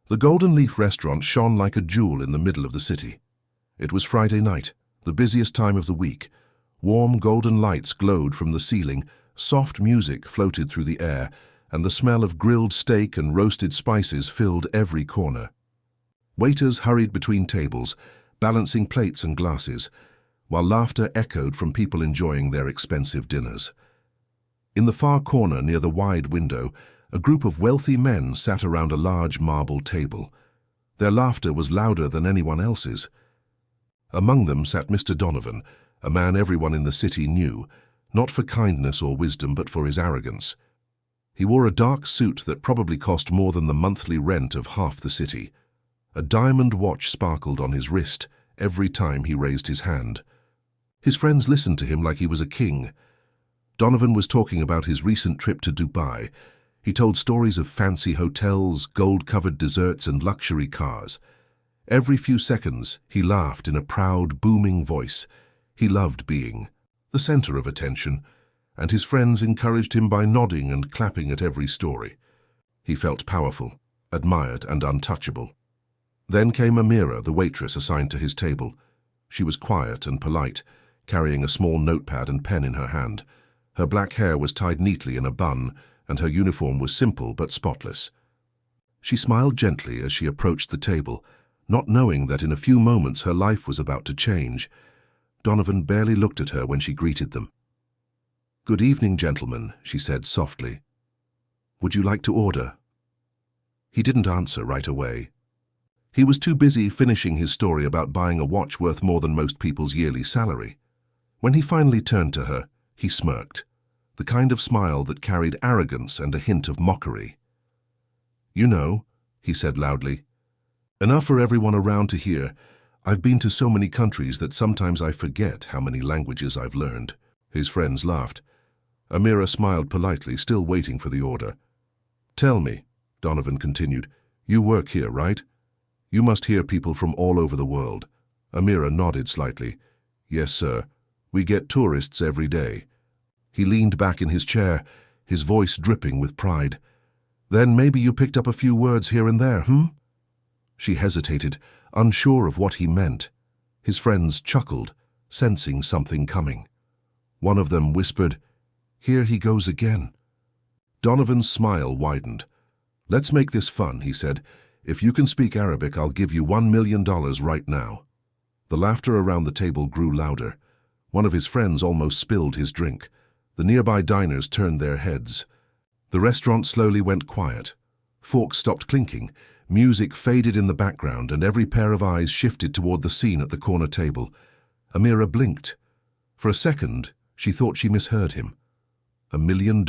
The Golden Leaf restaurant shone like a jewel in the middle of the city. It was Friday night, the busiest time of the week. Warm golden lights glowed from the ceiling, soft music floated through the air, and the smell of grilled steak and roasted spices filled every corner. Waiters hurried between tables, balancing plates and glasses, while laughter echoed from people enjoying their expensive dinners. In the far corner near the wide window, a group of wealthy men sat around a large marble table. Their laughter was louder than anyone else's. Among them sat Mr. Donovan, a man everyone in the city knew, not for kindness or wisdom but for his arrogance. He wore a dark suit that probably cost more than the monthly rent of half the city. A diamond watch sparkled on his wrist every time he raised his hand. His friends listened to him like he was a king. Donovan was talking about his recent trip to Dubai. He told stories of fancy hotels, gold-covered desserts, and luxury cars. Every few seconds, he laughed in a proud, booming voice. He loved being the center of attention, and his friends encouraged him by nodding and clapping at every story. He felt powerful, admired, and untouchable. Then came Amira, the waitress assigned to his table. She was quiet and polite, carrying a small notepad and pen in her hand. Her black hair was tied neatly in a bun, and her uniform was simple but spotless. She smiled gently as she approached the table, not knowing that in a few moments her life was about to change. Donovan barely looked at her when she greeted them. "Good evening, gentlemen," she said softly. "Would you like to order?" He didn't answer right away. He was too busy finishing his story about buying a watch worth more than most people's yearly salary. When he finally turned to her, he smirked, the kind of smile that carried arrogance and a hint of mockery. "You know," he said loudly, "enough for everyone around to hear. I've been to so many countries that sometimes I forget how many languages I've learned." His friends laughed. Amira smiled politely, still waiting for the order. "Tell me," Donovan continued, "you work here, right? You must hear people from all over the world." Amira nodded slightly. "Yes, sir. We get tourists every day." He leaned back in his chair, his voice dripping with pride. "Then maybe you picked up a few words here and there, hmm?" She hesitated, unsure of what he meant. His friends chuckled, sensing something coming. One of them whispered, "Here he goes again." Donovan's smile widened. "Let's make this fun," he said. "If you can speak Arabic, I'll give you $1 million right now." The laughter around the table grew louder. One of his friends almost spilled his drink. The nearby diners turned their heads. The restaurant slowly went quiet. Forks stopped clinking, music faded in the background, and every pair of eyes shifted toward the scene at the corner table. Amira blinked. For a second, she thought she misheard him. $1 million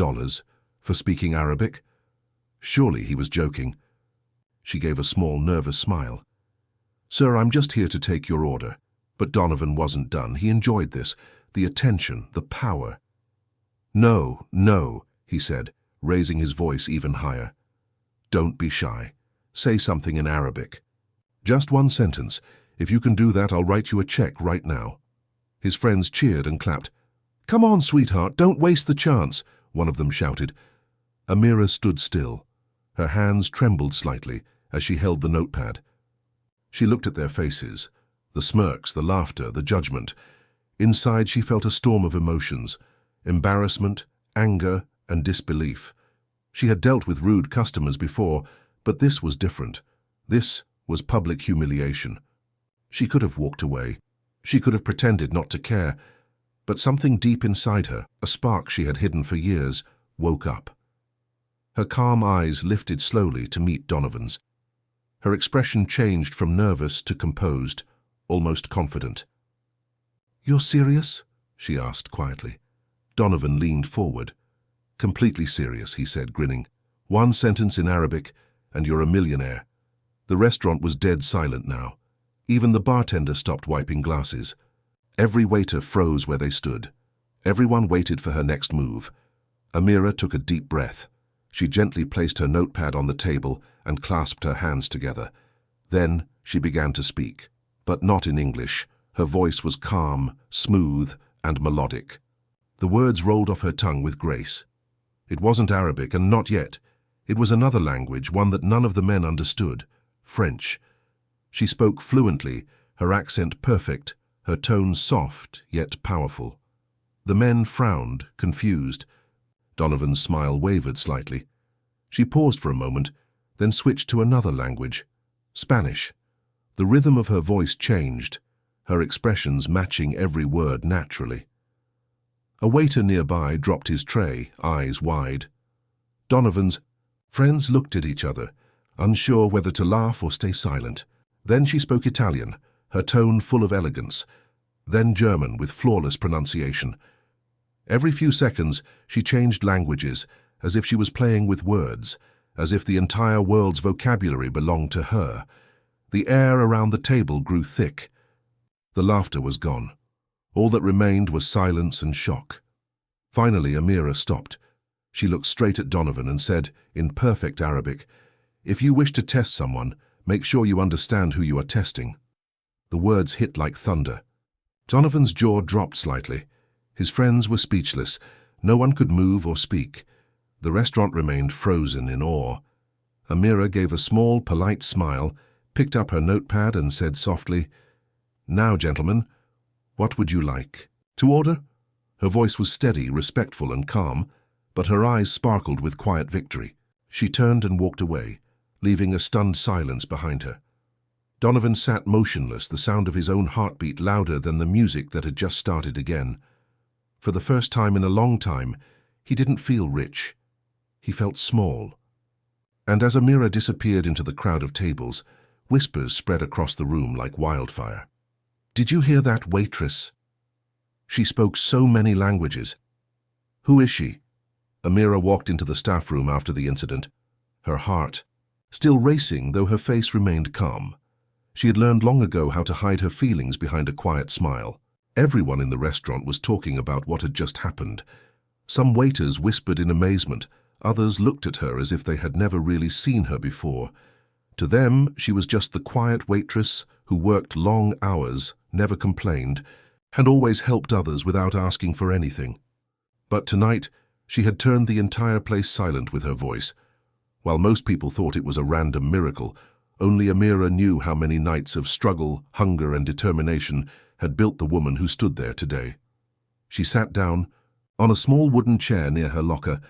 for speaking Arabic? Surely he was joking. She gave a small, nervous smile. "Sir, I'm just here to take your order." But Donovan wasn't done. He enjoyed this, the attention, the power. "No, no," he said, raising his voice even higher. "Don't be shy. Say something in Arabic. Just one sentence. If you can do that, I'll write you a check right now." His friends cheered and clapped. "Come on, sweetheart, don't waste the chance," one of them shouted. Amira stood still. Her hands trembled slightly as she held the notepad. She looked at their faces, the smirks, the laughter, the judgment. Inside she felt a storm of emotions, embarrassment, anger, and disbelief. She had dealt with rude customers before, but this was different. This was public humiliation. She could have walked away. She could have pretended not to care. But something deep inside her, a spark she had hidden for years, woke up. Her calm eyes lifted slowly to meet Donovan's. Her expression changed from nervous to composed, almost confident. "You're serious?" she asked quietly. Donovan leaned forward. "Completely serious," he said, grinning. "One sentence in Arabic, and you're a millionaire." The restaurant was dead silent now. Even the bartender stopped wiping glasses. Every waiter froze where they stood. Everyone waited for her next move. Amira took a deep breath. She gently placed her notepad on the table and clasped her hands together. Then she began to speak, but not in English. Her voice was calm, smooth, and melodic. The words rolled off her tongue with grace. It wasn't Arabic, and not yet. It was another language, one that none of the men understood. French. She spoke fluently, her accent perfect, her tone soft yet powerful. The men frowned, confused. Donovan's smile wavered slightly. She paused for a moment, then switched to another language, Spanish. The rhythm of her voice changed, her expressions matching every word naturally. A waiter nearby dropped his tray, eyes wide. Donovan's friends looked at each other, unsure whether to laugh or stay silent. Then she spoke Italian, her tone full of elegance, then German with flawless pronunciation. Every few seconds, she changed languages, as if she was playing with words, as if the entire world's vocabulary belonged to her. The air around the table grew thick. The laughter was gone. All that remained was silence and shock. Finally, Amira stopped. She looked straight at Donovan and said, in perfect Arabic, "If you wish to test someone, make sure you understand who you are testing." The words hit like thunder. Donovan's jaw dropped slightly. His friends were speechless. No one could move or speak. The restaurant remained frozen in awe. Amira gave a small, polite smile, picked up her notepad and said softly, "Now, gentlemen, what would you like to order?" Her voice was steady, respectful and calm, but her eyes sparkled with quiet victory. She turned and walked away, leaving a stunned silence behind her. Donovan sat motionless, the sound of his own heartbeat louder than the music that had just started again. For the first time in a long time, he didn't feel rich. He felt small. And as Amira disappeared into the crowd of tables, whispers spread across the room like wildfire. "Did you hear that waitress? She spoke so many languages. Who is she?" Amira walked into the staff room after the incident, her heart still racing, though her face remained calm. She had learned long ago how to hide her feelings behind a quiet smile. Everyone in the restaurant was talking about what had just happened. Some waiters whispered in amazement, others looked at her as if they had never really seen her before. To them, she was just the quiet waitress who worked long hours, never complained, and always helped others without asking for anything. But tonight, she had turned the entire place silent with her voice. While most people thought it was a random miracle, only Amira knew how many nights of struggle, hunger, and determination had built the woman who stood there today. She sat down, on a small wooden chair near her locker,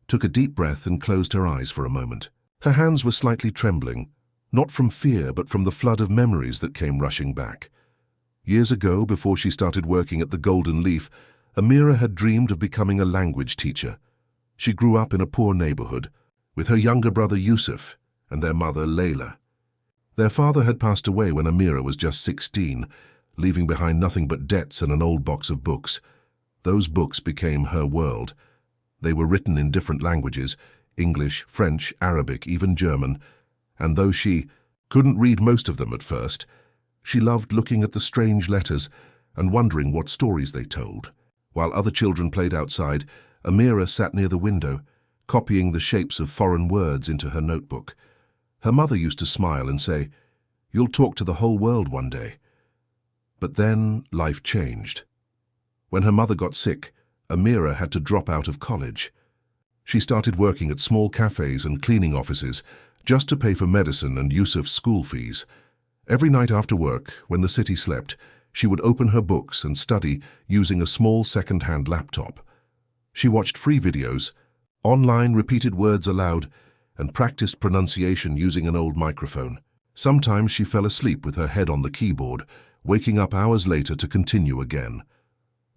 took a deep breath and closed her eyes for a moment. Her hands were slightly trembling, not from fear but from the flood of memories that came rushing back. Years ago, before she started working at the Golden Leaf, Amira had dreamed of becoming a language teacher. She grew up in a poor neighborhood, with her younger brother Yusuf and their mother Layla. Their father had passed away when Amira was just 16, leaving behind nothing but debts and an old box of books. Those books became her world. They were written in different languages, English, French, Arabic, even German, and though she couldn't read most of them at first, she loved looking at the strange letters and wondering what stories they told. While other children played outside, Amira sat near the window, copying the shapes of foreign words into her notebook. Her mother used to smile and say, "You'll talk to the whole world one day." But then life changed. When her mother got sick, Amira had to drop out of college. She started working at small cafes and cleaning offices just to pay for medicine and Yusuf's school fees. Every night after work, when the city slept, she would open her books and study using a small second-hand laptop. She watched free videos, online repeated words aloud, and practiced pronunciation using an old microphone. Sometimes she fell asleep with her head on the keyboard, waking up hours later to continue again.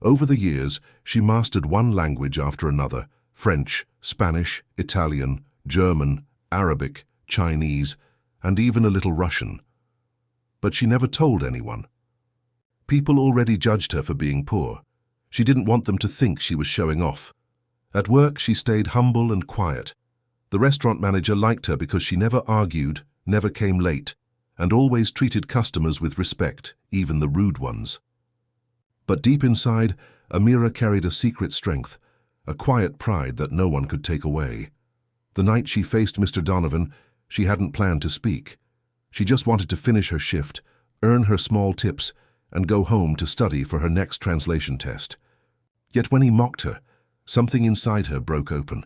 Over the years, she mastered one language after another: French, Spanish, Italian, German, Arabic, Chinese, and even a little Russian. But she never told anyone. People already judged her for being poor. She didn't want them to think she was showing off. At work, she stayed humble and quiet. The restaurant manager liked her because she never argued, never came late, and always treated customers with respect, even the rude ones. But deep inside, Amira carried a secret strength, a quiet pride that no one could take away. The night she faced Mr. Donovan, she hadn't planned to speak. She just wanted to finish her shift, earn her small tips, and go home to study for her next translation test. Yet when he mocked her, something inside her broke open.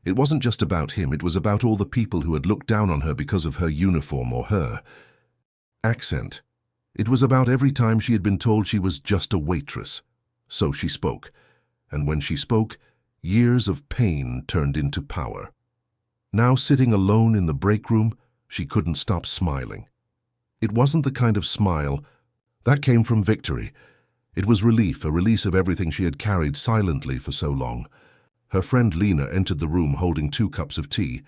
It wasn't just about him, it was about all the people who had looked down on her because of her uniform or her accent. It was about every time she had been told she was just a waitress. So she spoke, and when she spoke, years of pain turned into power. Now sitting alone in the break room, she couldn't stop smiling. It wasn't the kind of smile that came from victory. It was relief, a release of everything she had carried silently for so long. Her friend Lena entered the room holding 2 cups of tea.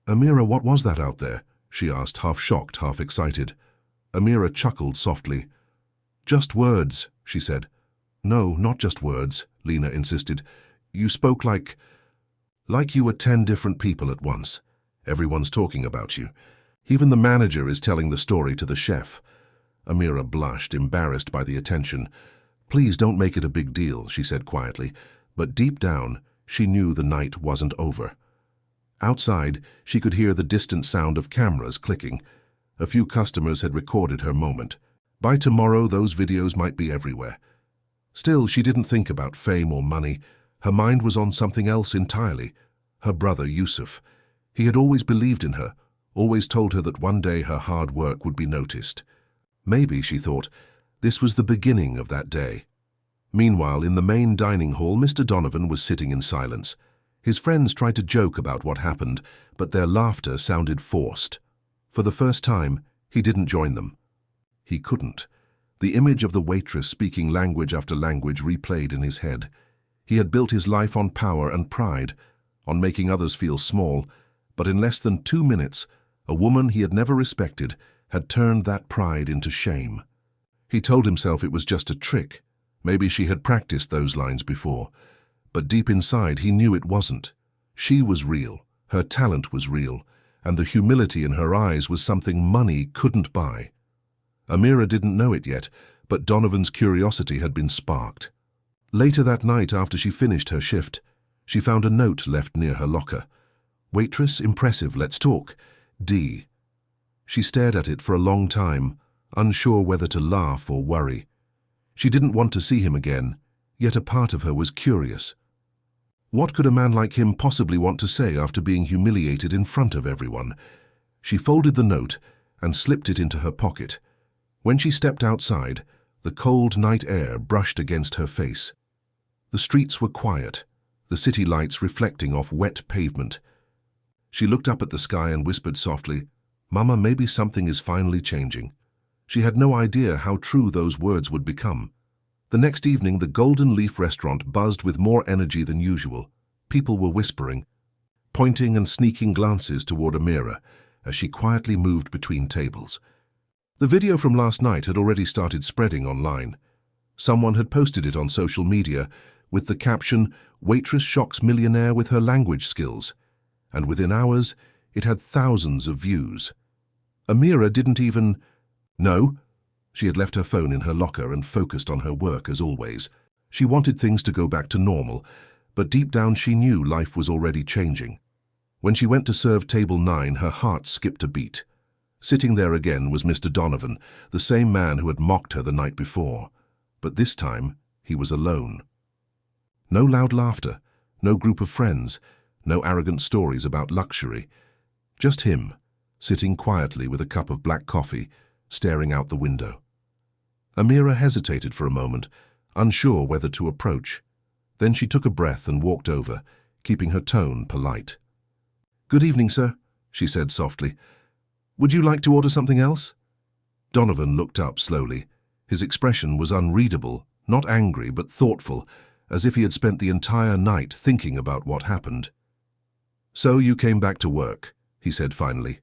"Amira, what was that out there?" she asked, half shocked, half excited. Amira chuckled softly. "Just words," she said. "No, not just words," Lena insisted. "You spoke like you were 10 different people at once. Everyone's talking about you. Even the manager is telling the story to the chef." Amira blushed, embarrassed by the attention. "Please don't make it a big deal," she said quietly, but deep down, she knew the night wasn't over. Outside, she could hear the distant sound of cameras clicking. A few customers had recorded her moment. By tomorrow, those videos might be everywhere. Still, she didn't think about fame or money. Her mind was on something else entirely. Her brother, Yusuf. He had always believed in her, always told her that one day her hard work would be noticed. Maybe, she thought, this was the beginning of that day. Meanwhile, in the main dining hall, Mr. Donovan was sitting in silence. His friends tried to joke about what happened, but their laughter sounded forced. For the first time, he didn't join them. He couldn't. The image of the waitress speaking language after language replayed in his head. He had built his life on power and pride, on making others feel small, but in less than 2 minutes, a woman he had never respected had turned that pride into shame. He told himself it was just a trick. Maybe she had practiced those lines before. But deep inside, he knew it wasn't. She was real, her talent was real, and the humility in her eyes was something money couldn't buy. Amira didn't know it yet, but Donovan's curiosity had been sparked. Later that night, after she finished her shift, she found a note left near her locker. "Waitress, impressive, let's talk. D." She stared at it for a long time, unsure whether to laugh or worry. She didn't want to see him again, yet a part of her was curious. What could a man like him possibly want to say after being humiliated in front of everyone? She folded the note and slipped it into her pocket. When she stepped outside, the cold night air brushed against her face. The streets were quiet, the city lights reflecting off wet pavement. She looked up at the sky and whispered softly, "Mama, maybe something is finally changing." She had no idea how true those words would become. The next evening, the Golden Leaf restaurant buzzed with more energy than usual. People were whispering, pointing and sneaking glances toward Amira as she quietly moved between tables. The video from last night had already started spreading online. Someone had posted it on social media with the caption, "Waitress shocks millionaire with her language skills." And within hours, it had thousands of views. Amira didn't even... No. She had left her phone in her locker and focused on her work as always. She wanted things to go back to normal, but deep down she knew life was already changing. When she went to serve table 9, her heart skipped a beat. Sitting there again was Mr. Donovan, the same man who had mocked her the night before. But this time, he was alone. No loud laughter, no group of friends, no arrogant stories about luxury. Just him, sitting quietly with a cup of black coffee, staring out the window. Amira hesitated for a moment, unsure whether to approach. Then she took a breath and walked over, keeping her tone polite. "Good evening, sir," she said softly. "Would you like to order something else?" Donovan looked up slowly. His expression was unreadable, not angry but thoughtful, as if he had spent the entire night thinking about what happened. "So you came back to work," he said finally.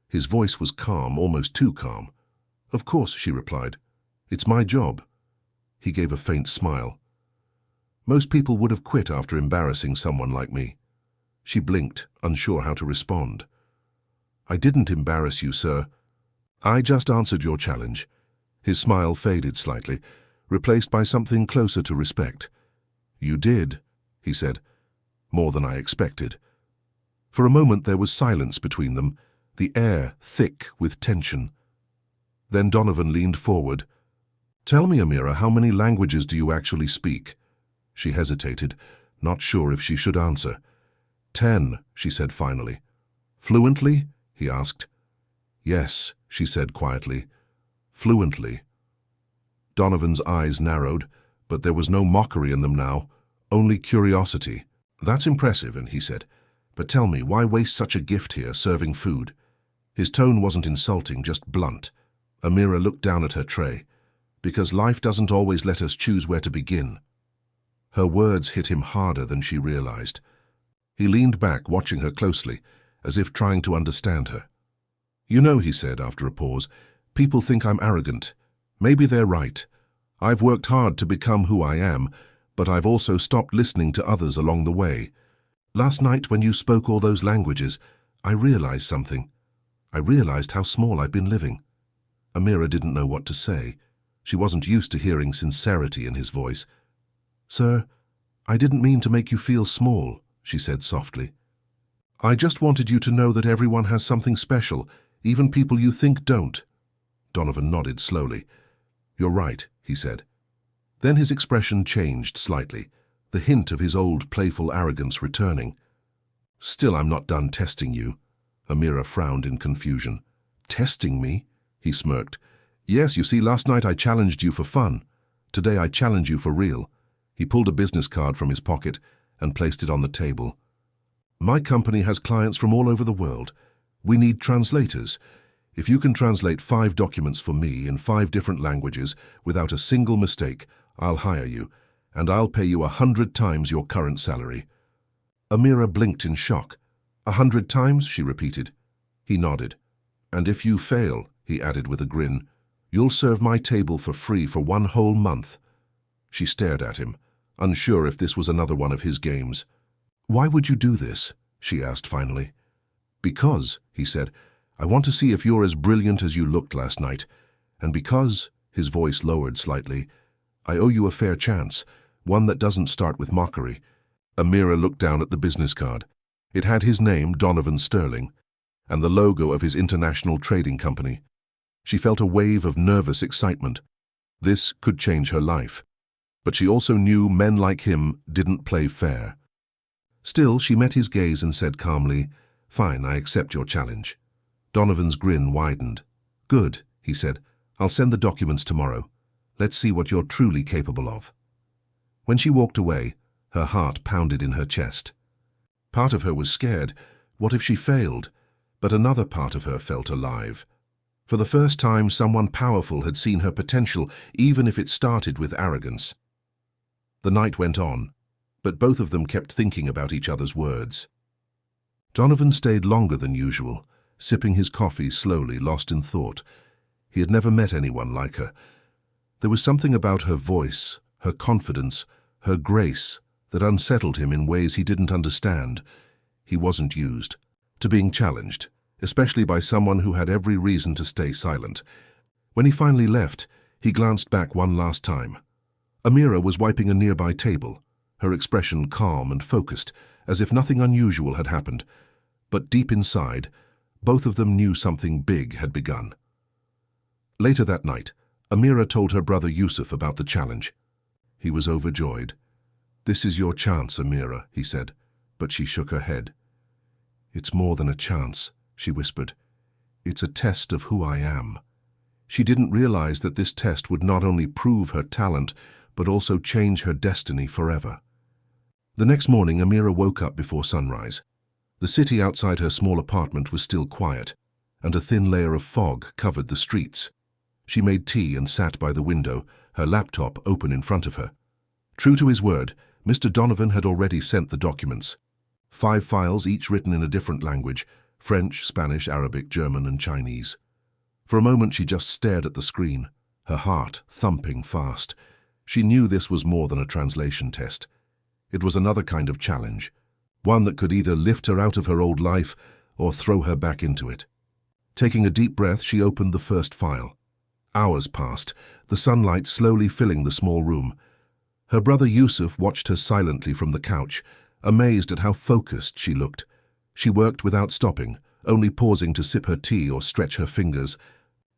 His voice was calm, almost too calm. "Of course," she replied. "It's my job." He gave a faint smile. "Most people would have quit after embarrassing someone like me." She blinked, unsure how to respond. "I didn't embarrass you, sir. I just answered your challenge." His smile faded slightly, replaced by something closer to respect. "You did," he said. "More than I expected." For a moment there was silence between them, the air thick with tension. Then Donovan leaned forward. "Tell me, Amira, how many languages do you actually speak?" She hesitated, not sure if she should answer. 10, she said finally. Fluently? He asked. Yes, she said quietly. Fluently. Donovan's eyes narrowed, but there was no mockery in them now, only curiosity. That's impressive, he said. But tell me, why waste such a gift here serving food? His tone wasn't insulting, just blunt. Amira looked down at her tray. Because life doesn't always let us choose where to begin. Her words hit him harder than she realized. He leaned back, watching her closely, as if trying to understand her. You know, he said after a pause, people think I'm arrogant. Maybe they're right. I've worked hard to become who I am, but I've also stopped listening to others along the way. Last night when you spoke all those languages, I realized something. I realized how small I've been living. Amira didn't know what to say. She wasn't used to hearing sincerity in his voice. Sir, I didn't mean to make you feel small, she said softly. I just wanted you to know that everyone has something special, even people you think don't. Donovan nodded slowly. You're right, he said. Then his expression changed slightly, the hint of his old playful arrogance returning. Still, I'm not done testing you. Amira frowned in confusion. Testing me? He smirked. Yes, you see, last night I challenged you for fun. Today I challenge you for real. He pulled a business card from his pocket and placed it on the table. My company has clients from all over the world. We need translators. If you can translate 5 documents for me in 5 different languages without a single mistake, I'll hire you, and I'll pay you 100 times your current salary. Amira blinked in shock. 100 times, she repeated. He nodded. And if you fail, he added with a grin, you'll serve my table for free for 1 whole month. She stared at him, unsure if this was another one of his games. Why would you do this? She asked finally. Because, he said, I want to see if you're as brilliant as you looked last night. And because, his voice lowered slightly, I owe you a fair chance, one that doesn't start with mockery. Amira looked down at the business card. It had his name, Donovan Sterling, and the logo of his international trading company. She felt a wave of nervous excitement. This could change her life. But she also knew men like him didn't play fair. Still, she met his gaze and said calmly, Fine, I accept your challenge. Donovan's grin widened. Good, he said. I'll send the documents tomorrow. Let's see what you're truly capable of. When she walked away, her heart pounded in her chest. Part of her was scared. What if she failed? But another part of her felt alive. For the first time, someone powerful had seen her potential, even if it started with arrogance. The night went on, but both of them kept thinking about each other's words. Donovan stayed longer than usual, sipping his coffee slowly, lost in thought. He had never met anyone like her. There was something about her voice, her confidence, her grace, that unsettled him in ways he didn't understand. He wasn't used to being challenged, especially by someone who had every reason to stay silent. When he finally left, he glanced back one last time. Amira was wiping a nearby table, her expression calm and focused, as if nothing unusual had happened. But deep inside, both of them knew something big had begun. Later that night, Amira told her brother Yusuf about the challenge. He was overjoyed. This is your chance, Amira, he said, but she shook her head. It's more than a chance, she whispered. It's a test of who I am. She didn't realize that this test would not only prove her talent, but also change her destiny forever. The next morning, Amira woke up before sunrise. The city outside her small apartment was still quiet, and a thin layer of fog covered the streets. She made tea and sat by the window, her laptop open in front of her. True to his word, Mr. Donovan had already sent the documents. 5 files, each written in a different language: French, Spanish, Arabic, German, and Chinese. For a moment she just stared at the screen, her heart thumping fast. She knew this was more than a translation test. It was another kind of challenge, one that could either lift her out of her old life or throw her back into it. Taking a deep breath, she opened the first file. Hours passed, the sunlight slowly filling the small room. Her brother Yusuf watched her silently from the couch, amazed at how focused she looked. She worked without stopping, only pausing to sip her tea or stretch her fingers.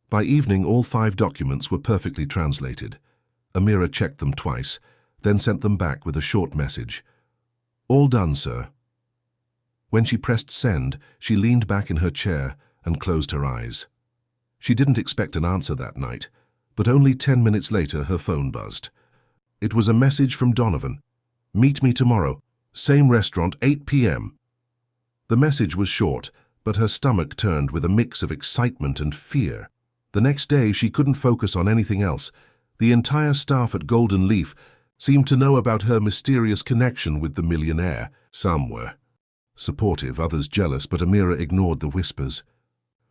By evening, all 5 documents were perfectly translated. Amira checked them twice, then sent them back with a short message. All done, sir. When she pressed send, she leaned back in her chair and closed her eyes. She didn't expect an answer that night, but only 10 minutes later her phone buzzed. It was a message from Donovan. "Meet me tomorrow. Same restaurant, 8 p.m. The message was short, but her stomach turned with a mix of excitement and fear. The next day she couldn't focus on anything else. The entire staff at Golden Leaf seemed to know about her mysterious connection with the millionaire. Some were supportive, others jealous, but Amira ignored the whispers.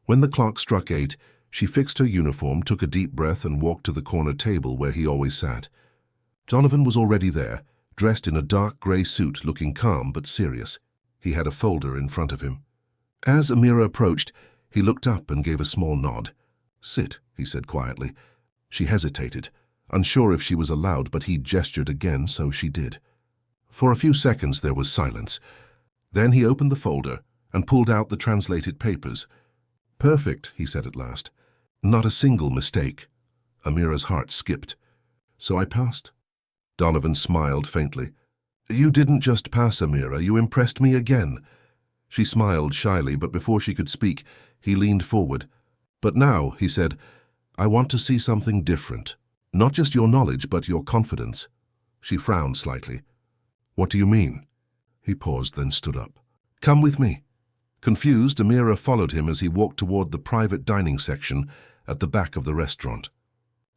When the clock struck 8, she fixed her uniform, took a deep breath and walked to the corner table where he always sat. Donovan was already there, dressed in a dark grey suit, looking calm but serious. He had a folder in front of him. As Amira approached, he looked up and gave a small nod. "Sit," he said quietly. She hesitated, unsure if she was allowed, but he gestured again, so she did. For a few seconds there was silence. Then he opened the folder and pulled out the translated papers. "Perfect," he said at last. "Not a single mistake." Amira's heart skipped. "So I passed?" Donovan smiled faintly. "You didn't just pass, Amira, you impressed me again." She smiled shyly, but before she could speak, he leaned forward. "But now," he said, "I want to see something different. Not just your knowledge, but your confidence." She frowned slightly. "What do you mean?" He paused, then stood up. "Come with me." Confused, Amira followed him as he walked toward the private dining section at the back of the restaurant.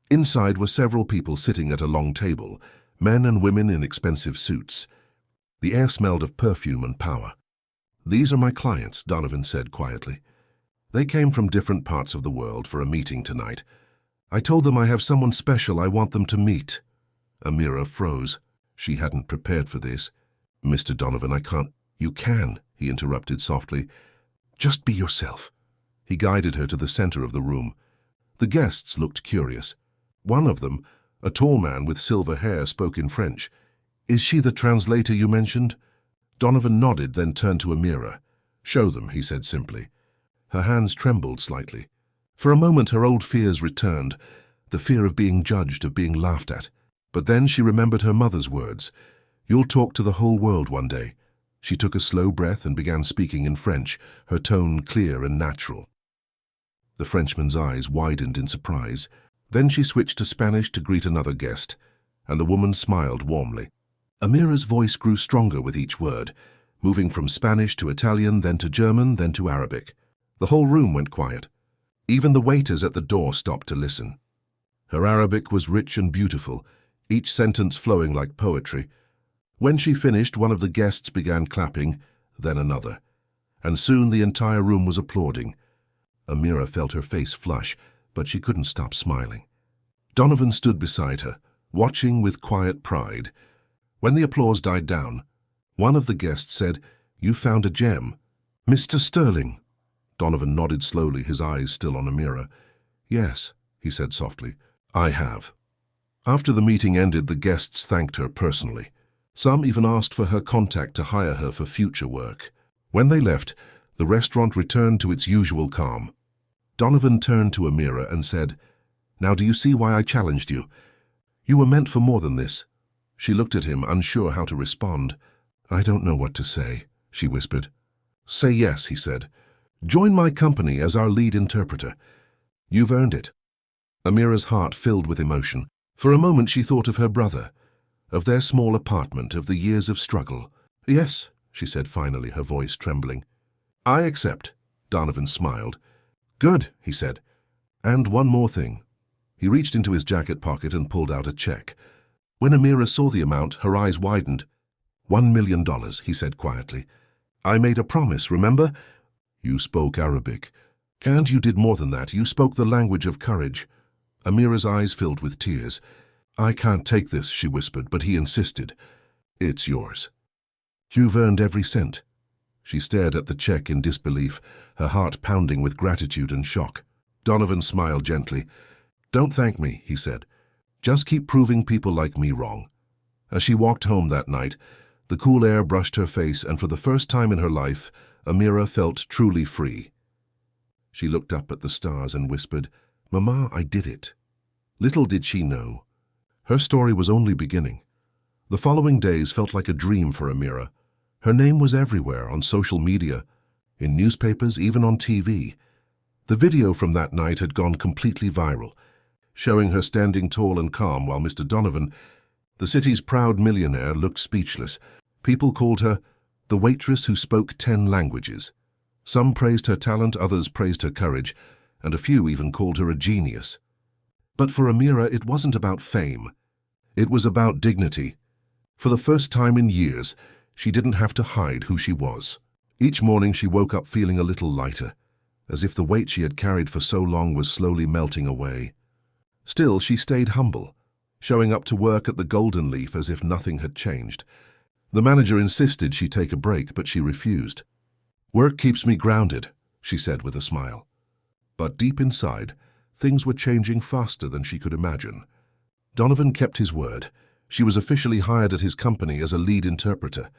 Inside were several people sitting at a long table, men and women in expensive suits. The air smelled of perfume and power. "These are my clients," Donovan said quietly. "They came from different parts of the world for a meeting tonight. I told them I have someone special I want them to meet." Amira froze. She hadn't prepared for this. "Mr. Donovan, I can't—" "You can," he interrupted softly. "Just be yourself." He guided her to the center of the room. The guests looked curious. One of them, a tall man with silver hair, spoke in French. "Is she the translator you mentioned?" Donovan nodded, then turned to Amira. "Show them," he said simply. Her hands trembled slightly. For a moment her old fears returned, the fear of being judged, of being laughed at. But then she remembered her mother's words. "You'll talk to the whole world one day." She took a slow breath and began speaking in French, her tone clear and natural. The Frenchman's eyes widened in surprise. Then she switched to Spanish to greet another guest, and the woman smiled warmly. Amira's voice grew stronger with each word, moving from Spanish to Italian, then to German, then to Arabic. The whole room went quiet. Even the waiters at the door stopped to listen. Her Arabic was rich and beautiful, each sentence flowing like poetry. When she finished, one of the guests began clapping, then another, and soon the entire room was applauding. Amira felt her face flush, but she couldn't stop smiling. Donovan stood beside her, watching with quiet pride. When the applause died down, one of the guests said, "You found a gem." "Mr. Sterling." Donovan nodded slowly, his eyes still on Amira. "Yes," he said softly, "I have." After the meeting ended, the guests thanked her personally. Some even asked for her contact to hire her for future work. When they left, the restaurant returned to its usual calm. Donovan turned to Amira and said, "Now do you see why I challenged you? You were meant for more than this." She looked at him, unsure how to respond. "I don't know what to say," she whispered. "Say yes," he said. "Join my company as our lead interpreter. You've earned it." Amira's heart filled with emotion. For a moment she thought of her brother, of their small apartment, of the years of struggle. "Yes," she said finally, her voice trembling. "I accept," Donovan smiled. "Good," he said. "And one more thing." He reached into his jacket pocket and pulled out a check. When Amira saw the amount, her eyes widened. $1 million, he said quietly. "I made a promise, remember?" "You spoke Arabic. And you did more than that. You spoke the language of courage." Amira's eyes filled with tears. "I can't take this," she whispered, but he insisted. "It's yours. You've earned every cent." She stared at the check in disbelief, her heart pounding with gratitude and shock. Donovan smiled gently. "Don't thank me," he said. "Just keep proving people like me wrong." As she walked home that night, the cool air brushed her face, and for the first time in her life, Amira felt truly free. She looked up at the stars and whispered, "Mama, I did it." Little did she know, her story was only beginning. The following days felt like a dream for Amira. Her name was everywhere, on social media, in newspapers, even on TV. The video from that night had gone completely viral, showing her standing tall and calm while Mr. Donovan, the city's proud millionaire, looked speechless. People called her the waitress who spoke 10 languages. Some praised her talent, others praised her courage, and a few even called her a genius. But for Amira, it wasn't about fame. It was about dignity. For the first time in years, she didn't have to hide who she was. Each morning she woke up feeling a little lighter, as if the weight she had carried for so long was slowly melting away. Still, she stayed humble, showing up to work at the Golden Leaf as if nothing had changed. The manager insisted she take a break, but she refused. "Work keeps me grounded," she said with a smile. But deep inside, things were changing faster than she could imagine. Donovan kept his word. She was officially hired at his company as a lead interpreter.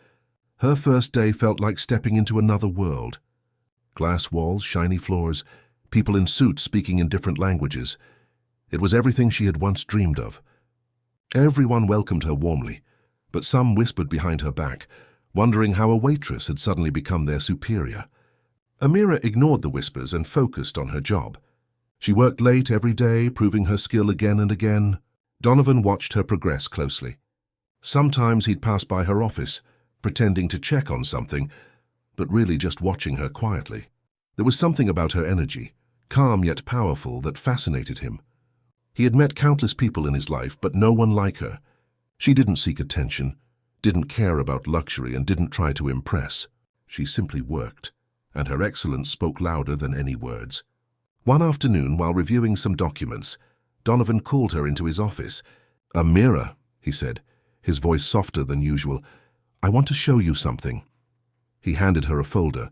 Her first day felt like stepping into another world. Glass walls, shiny floors, people in suits speaking in different languages. It was everything she had once dreamed of. Everyone welcomed her warmly, but some whispered behind her back, wondering how a waitress had suddenly become their superior. Amira ignored the whispers and focused on her job. She worked late every day, proving her skill again and again. Donovan watched her progress closely. Sometimes he'd pass by her office, pretending to check on something, but really just watching her quietly. There was something about her energy, calm yet powerful, that fascinated him. He had met countless people in his life, but no one like her. She didn't seek attention, didn't care about luxury, and didn't try to impress. She simply worked, and her excellence spoke louder than any words. One afternoon, while reviewing some documents, Donovan called her into his office. "Amira," he said, his voice softer than usual, "I want to show you something." He handed her a folder.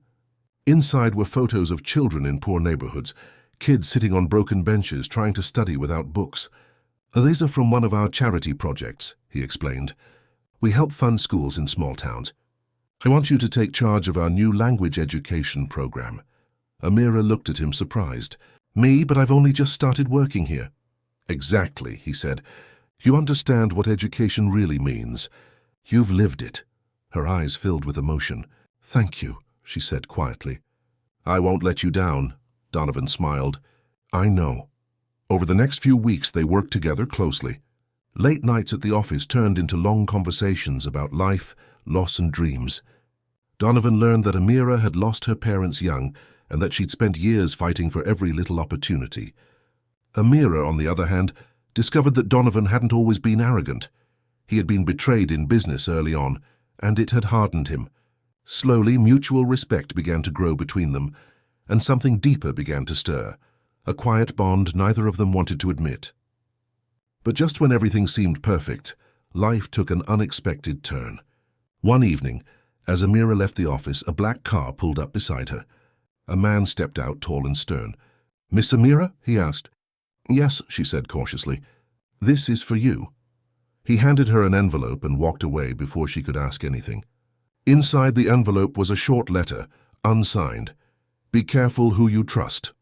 Inside were photos of children in poor neighborhoods, kids sitting on broken benches trying to study without books. "These are from one of our charity projects," he explained. "We help fund schools in small towns. I want you to take charge of our new language education program." Amira looked at him surprised. "Me? But I've only just started working here." "Exactly," he said. "You understand what education really means. You've lived it." Her eyes filled with emotion. "Thank you," she said quietly. "I won't let you down," Donovan smiled. "I know." Over the next few weeks, they worked together closely. Late nights at the office turned into long conversations about life, loss, and dreams. Donovan learned that Amira had lost her parents young and that she'd spent years fighting for every little opportunity. Amira, on the other hand, discovered that Donovan hadn't always been arrogant. He had been betrayed in business early on, and it had hardened him. Slowly, mutual respect began to grow between them, and something deeper began to stir, a quiet bond neither of them wanted to admit. But just when everything seemed perfect, life took an unexpected turn. One evening, as Amira left the office, a black car pulled up beside her. A man stepped out, tall and stern. "Miss Amira?" he asked. "Yes," she said cautiously. "This is for you." He handed her an envelope and walked away before she could ask anything. Inside the envelope was a short letter, unsigned. "Be careful who you trust.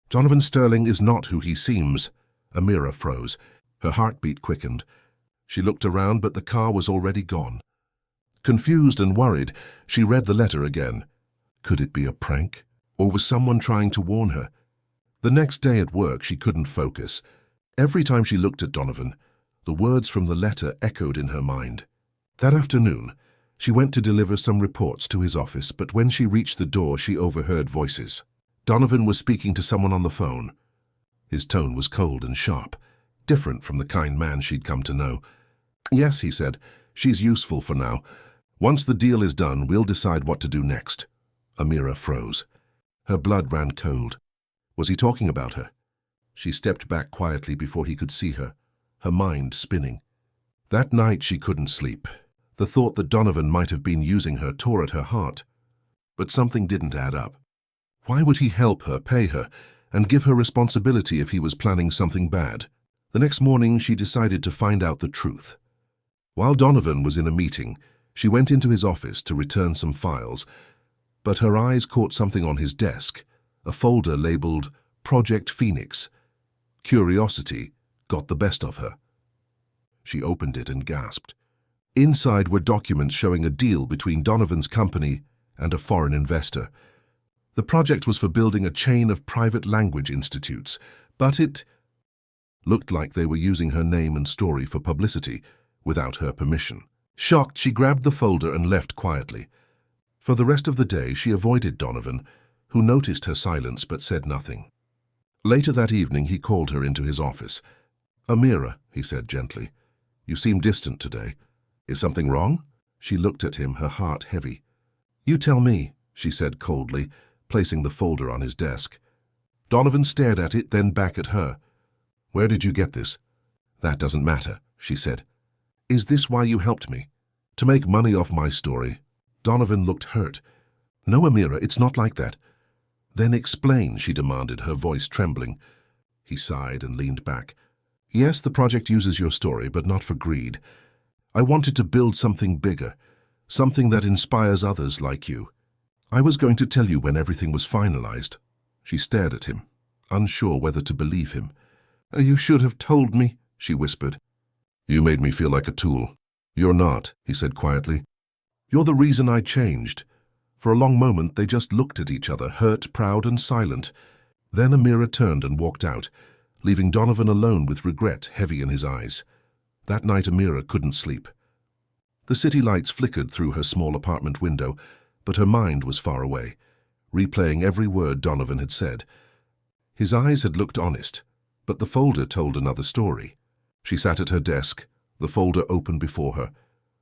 Donovan Sterling is not who he seems." Amira froze. Her heartbeat quickened. She looked around, but the car was already gone. Confused and worried, she read the letter again. Could it be a prank? Or was someone trying to warn her? The next day at work, she couldn't focus. Every time she looked at Donovan, the words from the letter echoed in her mind. That afternoon, she went to deliver some reports to his office, but when she reached the door, she overheard voices. Donovan was speaking to someone on the phone. His tone was cold and sharp, different from the kind man she'd come to know. "Yes," he said, "she's useful for now. Once the deal is done, we'll decide what to do next." Amira froze. Her blood ran cold. Was he talking about her? She stepped back quietly before he could see her, her mind spinning. That night she couldn't sleep. The thought that Donovan might have been using her tore at her heart. But something didn't add up. Why would he help her, pay her, and give her responsibility if he was planning something bad? The next morning she decided to find out the truth. While Donovan was in a meeting, she went into his office to return some files, but her eyes caught something on his desk, a folder labeled Project Phoenix. Curiosity got the best of her. She opened it and gasped. Inside were documents showing a deal between Donovan's company and a foreign investor. The project was for building a chain of private language institutes, but it looked like they were using her name and story for publicity without her permission. Shocked, she grabbed the folder and left quietly. For the rest of the day, she avoided Donovan, who noticed her silence but said nothing. Later that evening, he called her into his office. "Amira," he said gently, "you seem distant today. Is something wrong?" She looked at him, her heart heavy. "You tell me," she said coldly, placing the folder on his desk. Donovan stared at it, then back at her. "Where did you get this?" "That doesn't matter," she said. "Is this why you helped me? To make money off my story?" Donovan looked hurt. "No, Amira, it's not like that." "Then explain," she demanded, her voice trembling. He sighed and leaned back. "Yes, the project uses your story, but not for greed. I wanted to build something bigger, something that inspires others like you. I was going to tell you when everything was finalized." She stared at him, unsure whether to believe him. "You should have told me," she whispered. "You made me feel like a tool." "You're not," he said quietly. "You're the reason I changed." For a long moment, they just looked at each other, hurt, proud, and silent. Then Amira turned and walked out, leaving Donovan alone with regret heavy in his eyes. That night, Amira couldn't sleep. The city lights flickered through her small apartment window, but her mind was far away, replaying every word Donovan had said. His eyes had looked honest, but the folder told another story. She sat at her desk, the folder open before her,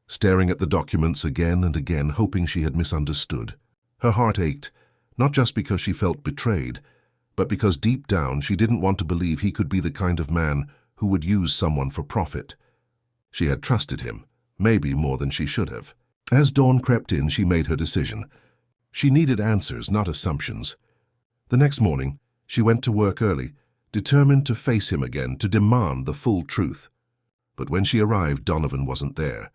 staring at the documents again and again, hoping she had misunderstood. Her heart ached, not just because she felt betrayed, but because deep down she didn't want to believe he could be the kind of man who would use someone for profit. She had trusted him, maybe more than she should have. As dawn crept in, she made her decision. She needed answers, not assumptions. The next morning, she went to work early, determined to face him again, to demand the full truth. But when she arrived, Donovan wasn't there.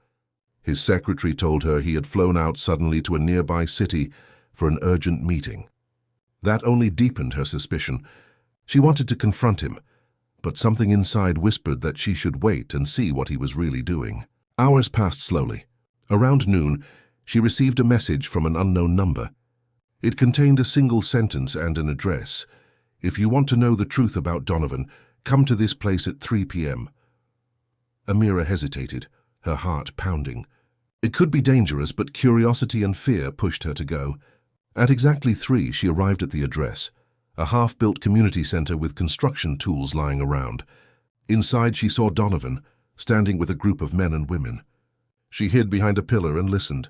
His secretary told her he had flown out suddenly to a nearby city for an urgent meeting. That only deepened her suspicion. She wanted to confront him, but something inside whispered that she should wait and see what he was really doing. Hours passed slowly. Around noon, she received a message from an unknown number. It contained a single sentence and an address. "If you want to know the truth about Donovan, come to this place at 3 p.m. Amira hesitated, her heart pounding. It could be dangerous, but curiosity and fear pushed her to go. At exactly 3, she arrived at the address, a half-built community center with construction tools lying around. Inside, she saw Donovan, standing with a group of men and women. She hid behind a pillar and listened.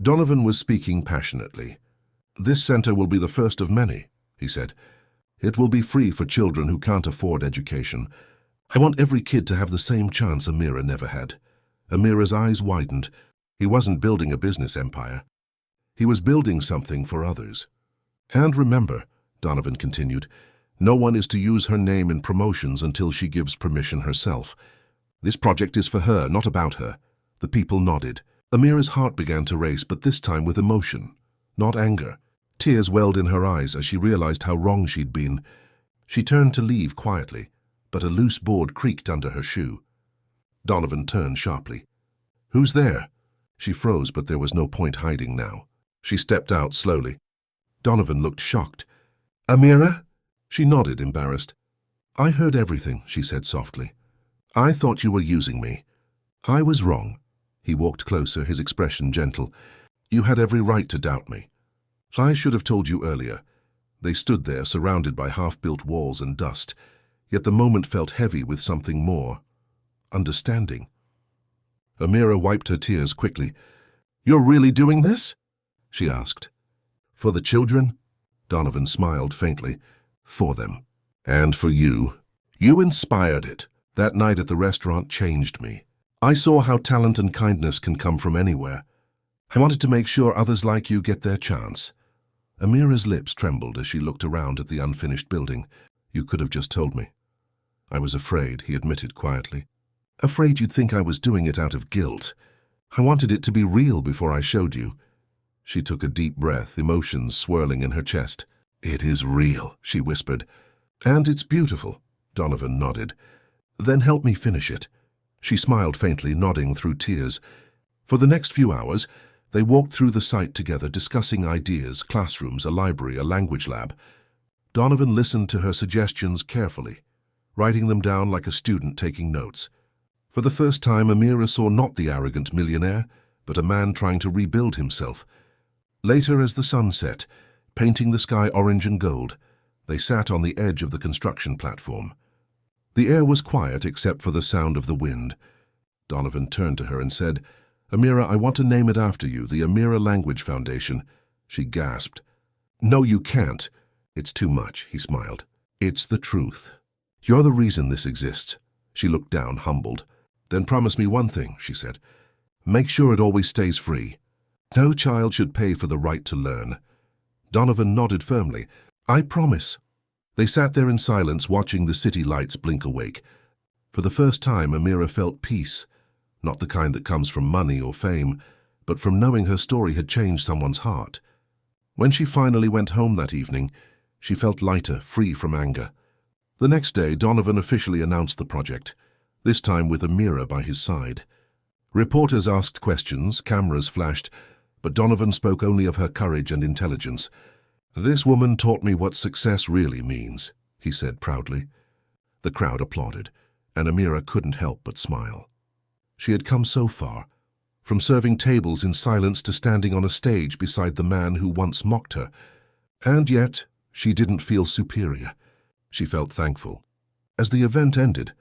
Donovan was speaking passionately. "This center will be the first of many," he said. "It will be free for children who can't afford education. I want every kid to have the same chance Amira never had." Amira's eyes widened. He wasn't building a business empire. He was building something for others. "And remember," Donovan continued, "no one is to use her name in promotions until she gives permission herself. This project is for her, not about her." The people nodded. Amira's heart began to race, but this time with emotion, not anger. Tears welled in her eyes as she realized how wrong she'd been. She turned to leave quietly, but a loose board creaked under her shoe. Donovan turned sharply. "Who's there?" She froze, but there was no point hiding now. She stepped out slowly. Donovan looked shocked. "Amira?" She nodded, embarrassed. "I heard everything," she said softly. "I thought you were using me. I was wrong." He walked closer, his expression gentle. "You had every right to doubt me. I should have told you earlier." They stood there, surrounded by half-built walls and dust, yet the moment felt heavy with something more. Understanding. Amira wiped her tears quickly. "You're really doing this?" she asked. "For the children?" Donovan smiled faintly. "For them. And for you. You inspired it. That night at the restaurant changed me. I saw how talent and kindness can come from anywhere. I wanted to make sure others like you get their chance." Amira's lips trembled as she looked around at the unfinished building. "You could have just told me." "I was afraid," he admitted quietly. "Afraid you'd think I was doing it out of guilt. I wanted it to be real before I showed you." She took a deep breath, emotions swirling in her chest. "It is real," she whispered. "And it's beautiful." Donovan nodded. "Then help me finish it." She smiled faintly, nodding through tears. For the next few hours, they walked through the site together, discussing ideas, classrooms, a library, a language lab. Donovan listened to her suggestions carefully, writing them down like a student taking notes. For the first time, Amira saw not the arrogant millionaire, but a man trying to rebuild himself. Later, as the sun set, painting the sky orange and gold, they sat on the edge of the construction platform. The air was quiet except for the sound of the wind. Donovan turned to her and said, "Amira, I want to name it after you, the Amira Language Foundation." She gasped. "No, you can't." "It's too much," he smiled. "It's the truth. You're the reason this exists." She looked down, humbled. "Then promise me one thing," she said. "Make sure it always stays free. No child should pay for the right to learn." Donovan nodded firmly. "I promise." They sat there in silence, watching the city lights blink awake. For the first time, Amira felt peace, not the kind that comes from money or fame, but from knowing her story had changed someone's heart. When she finally went home that evening, she felt lighter, free from anger. The next day, Donovan officially announced the project, this time with Amira by his side. Reporters asked questions, cameras flashed, but Donovan spoke only of her courage and intelligence. "This woman taught me what success really means," he said proudly. The crowd applauded, and Amira couldn't help but smile. She had come so far, from serving tables in silence to standing on a stage beside the man who once mocked her. And yet, she didn't feel superior. She felt thankful. As the event ended,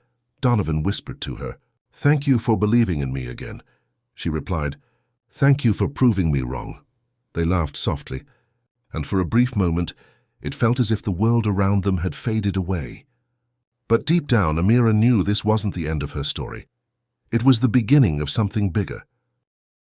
Donovan whispered to her, "Thank you for believing in me again." She replied, "Thank you for proving me wrong." They laughed softly, and for a brief moment, it felt as if the world around them had faded away. But deep down, Amira knew this wasn't the end of her story. It was the beginning of something bigger.